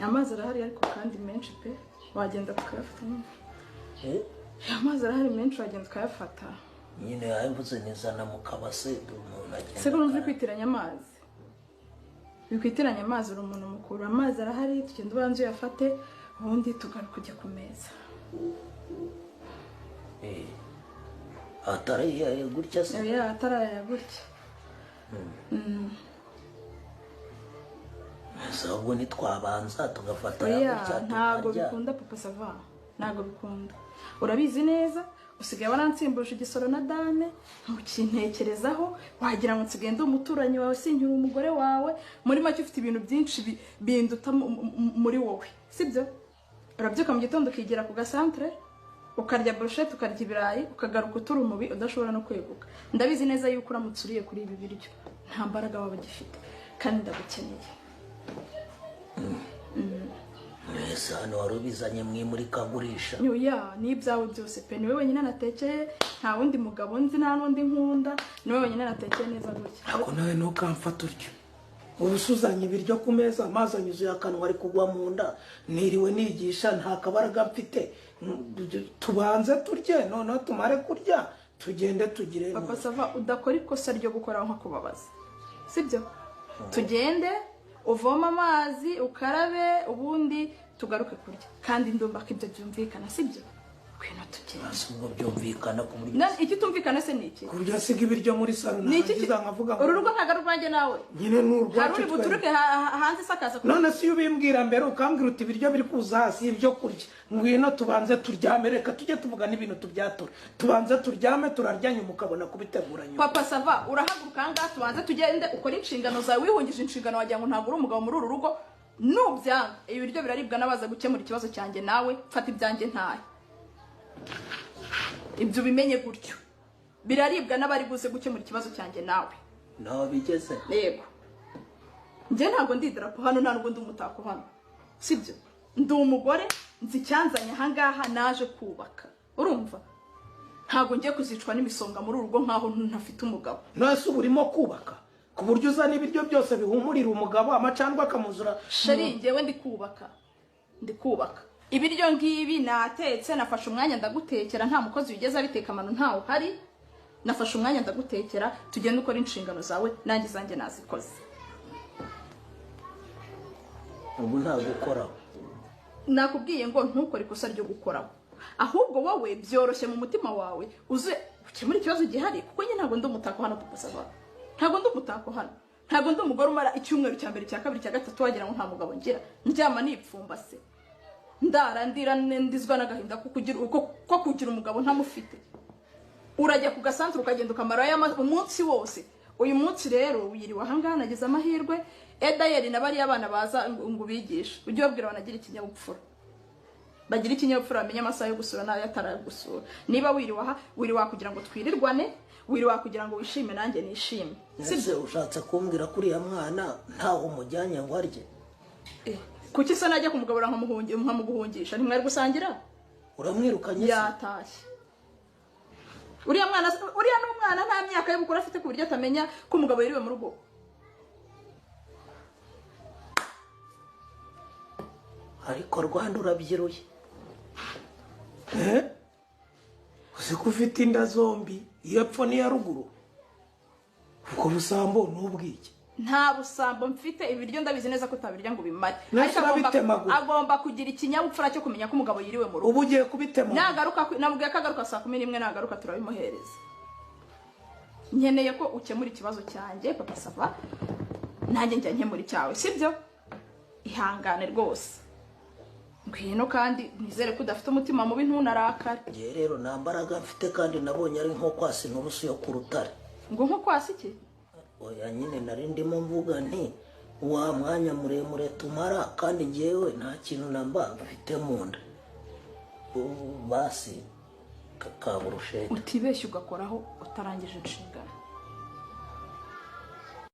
amazi arahari ariko kandi menshi pe wagenda tukayafata amazi arahari menshi wagenda ukayafata nyine yavuze nizana mu kabase umuntu agenda se ko numva kwitiranya amazi bikwitiranya amazi uri umuntu mukuru amazi arahari tugenda ubanze uyafate ubundi tugaruka kujya ku meza atari gutya se atari gutya ahubwo nitwabanza tugafata gutya ntabwo bikunda papa sava ntabwo bikunda urabizi neza usigaye waransimbuje igisoro na dame ntukintekerezaho wagira ngo nsigaye ndi umuturanyi wawe sinkiri umugore wawe muri make ufite ibintu byinshi binduta muri wowe sibyo urabyuka mu gitondo ukigira ku gasantere ukarya brochette ukarya ibirayi ukagaruka utura umubi udashobora no kweguka ndabizi neza yuko uramutse uriye kuri ibi biryo nta mbaraga waba gifite kandi ndagukeneye mwese hano wari ubizanye mwimurikagurisha ni ibyawe byose pe niwe wenyine natekeye nta wundi mugabo nzi nta n'undi nkunda niwe wenyine natekeye neza gutya ariko nawe ntukamfata utyo ubu usuzanye ibiryo ku meza amazi anyuzuye akanwa ari kugwa mu nda niriwe nigisha nta kabaraga mfite tubanze turye noneho tumare kurya tugende tugire papa sava udakora ikosa ryo gukora nko kubabaza sibyo tugende uvoma amazi ukarabe ubundi tugaruke kurya kandi ndumva ko ibyo byumvikana sibyo kwino tugende asubwo byumvikana ku buryo iki tumvikana se niki kurya siga ibiryo muri salo nagiza nkavuga uru rugo ntaga rwanjye nawe nyine n'urwacu buturuke hanze sakaza none si ubimbwira mbere ukambwira uti ibiryo biri kuza hasi ibyo kurya ngwino tubanze turyame reka tujye tuvuga n'ibintu tubyatura tubanze turyame turarya nyuma ukabona kubitegura nyuma papa sava urahaguruka ngaha tubanze tugende ukora inshingano zawe wihungije inshingano wagira ngo ntabwo uri umugabo muri uru rugo nubyanga ibiryo biraribwa n'abaza gukemura ikibazo cyanjye nawe fata ibyanjye ntahe ibyo bimenye gutyo biraribwa n'abari buze gukemura ikibazo cyanjye nawe nawe bigeze yego njye ntabwo ndi idarapo hano nta nubwo ndi umutako hano sibyo ndi umugore nzi icyanzanye ahangaha naje kubaka urumva ntabwo ngiye kuzicwa n'imisonga muri uru rugo nkaho ntafite umugabo nose uba urimo kubaka ku buryo uzana ibiryo byose bihumurira umugabo amacandwa akamuzura sheri njyewe ndi kubaka ibiryo ngibi natetse nafashe umwanya ndagutekera nta mukozi wigeze abiteka amano ntawe uhari nafashe umwanya ndagutekera tugende ukora inshingano zawe nanjye zanjye nazikoze ubu nta gukoraho nakubwiye ngo ntukore ikosa ryo gukoraho ahubwo wowe byoroshye mu mutima wawe uze ukemura ikibazo gihari kuko njye ntabwo ndi umutako hano papa sava ntabwo ndi umutako hano ntabwo ndi umugore umara icyumweru cya mbere cya kabiri cya gatatu wagira ngo nta mugabo ngira ndyama nipfumbase ndarandira ndizwa n'agahinda ko kugira umugabo ntamufite urajya ku gasantere ukagenda ukamarayo umunsi wose uyu munsi rero wiriwe ahangaha nagize amahirwe edayeri na bariya abana baza ngo ubigishe ujye ubabwira banagira ikinyabupfura bagira ikinyabupfura bamenye amasaha yo gusura n'ayo ataragusura niba wiriwe kugira ngo twirirwane wiriwe kugira ngo wishime nanjye nishime ese ushatse kumbwira kuriya mwana ntaho umujyanye ngo arye kuki se najya kumugabura nkamuguhungisha ntimwari gusangira uramwirukanye yatashye uriya n'umwana nta myaka yo gukura afite ku buryo atamenya ko umugabo yiriwe mu rugo ariko Rwanda urabyiruye uzi ko ufite inda zombi iyo epfo n'iya ruguru ubwo busambo n'ubwiki nta busambo mfite ibiryo ndabizi neza ko utabirya ngo bimare agomba kugira ikinyabupfura cyo kumenya ko umugabo yiriwe mu rugo ubu ugiye kubitemagura nabwiye ko agaruka saa 11 nagaruka turabimuhereza nkeneye ko ukemura ikibazo cyanjye papa sava nanjye njya nkemura icyawe sibyo ihangane rwose ngwino kandi nizere ko udafite umutima mubi ntunarakare ngiye rero nta mbaraga mfite kandi nabonye ari nko kwasi n'ubuso yo ku rutare ngo nko kwasi iki oya nyine nari ndimo mvuga nti wa mwanya muremure tumara kandi ngewe nta kintu namba mfite mu nda basi kakaburushete utibeshye ugakoraho utarangije inshingano